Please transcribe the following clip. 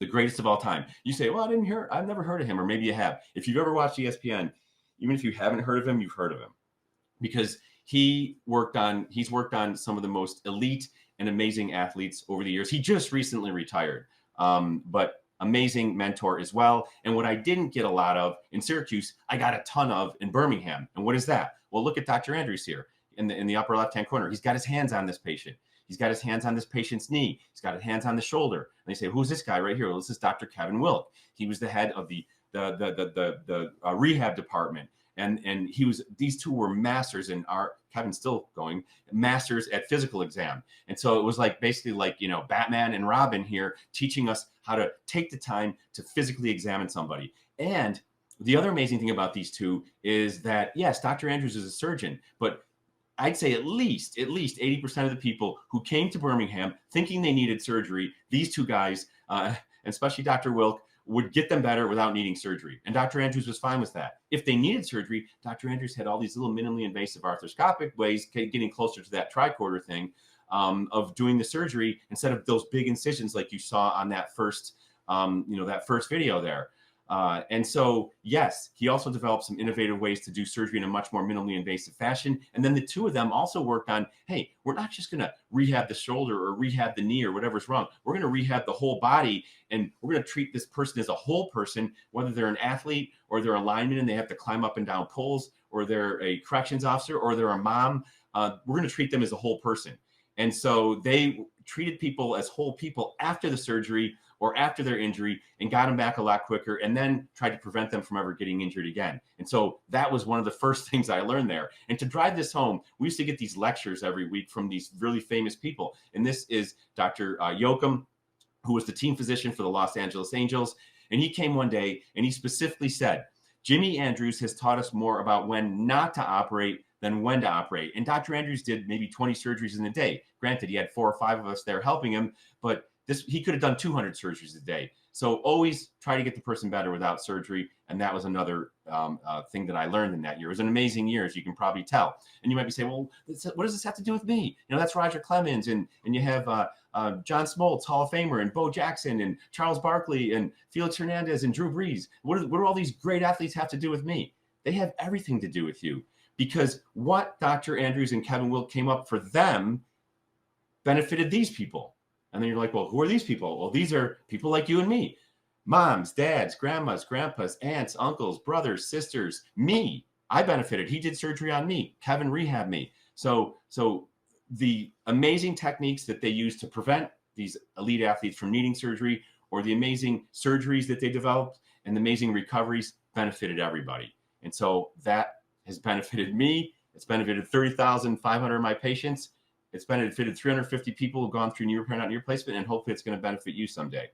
the greatest of all time. You say, well, I've never heard of him, or maybe you have. If you've ever watched ESPN, even if you haven't heard of him, you've heard of him, because he's worked on some of the most elite and amazing athletes over the years. He just recently retired, but amazing mentor as well. And what I didn't get a lot of in Syracuse, I got a ton of in Birmingham. And what is that? Well, look at Dr. Andrews here in the upper left-hand corner. He's got his hands on this patient. He's got his hands on this patient's knee. He's got his hands on the shoulder. And they say, who's this guy right here? Well, this is Dr. Kevin Wilk. He was the head of the rehab department. And these two were masters in Kevin's still going, masters at physical exam. And so it was basically like, Batman and Robin here teaching us how to take the time to physically examine somebody. And the other amazing thing about these two is that, yes, Dr. Andrews is a surgeon, but I'd say at least 80% of the people who came to Birmingham thinking they needed surgery, these two guys, and especially Dr. Wilk, would get them better without needing surgery. And Dr. Andrews was fine with that. If they needed surgery, Dr. Andrews had all these little minimally invasive arthroscopic ways, getting closer to that tricorder thing, of doing the surgery instead of those big incisions like you saw on that first video there. And so, yes, he also developed some innovative ways to do surgery in a much more minimally invasive fashion. And then the two of them also worked on, hey, we're not just going to rehab the shoulder or rehab the knee or whatever's wrong. We're going to rehab the whole body, and we're going to treat this person as a whole person, whether they're an athlete or they're a lineman and they have to climb up and down poles, or they're a corrections officer, or they're a mom. We're going to treat them as a whole person. And so they treated people as whole people after the surgery or after their injury, and got them back a lot quicker, and then tried to prevent them from ever getting injured again. And so that was one of the first things I learned there. And to drive this home, we used to get these lectures every week from these really famous people. And this is Dr. Yoakum, who was the team physician for the Los Angeles Angels. And he came one day and he specifically said, Jimmy Andrews has taught us more about when not to operate than when to operate. And Dr. Andrews did maybe 20 surgeries in a day. Granted, he had 4 or 5 of us there helping him, but he could have done 200 surgeries a day. So always try to get the person better without surgery. And that was another thing that I learned in that year. It was an amazing year, as you can probably tell. And you might be saying, well, what does this have to do with me? That's Roger Clemens, and you have John Smoltz, Hall of Famer, and Bo Jackson, and Charles Barkley, and Felix Hernandez, and Drew Brees. What do all these great athletes have to do with me? They have everything to do with you, because what Dr. Andrews and Kevin Wilk came up for them benefited these people. And then you're like, well, who are these people? Well, these are people like you and me. Moms, dads, grandmas, grandpas, aunts, uncles, brothers, sisters, me. I benefited. He did surgery on me. Kevin rehabbed me. So the amazing techniques that they use to prevent these elite athletes from needing surgery, or the amazing surgeries that they developed and the amazing recoveries, benefited everybody. And so that has benefited me. It's benefited 30,500 of my patients. It's benefited 350 people who've gone through knee repair, not knee replacement, and hopefully it's going to benefit you someday.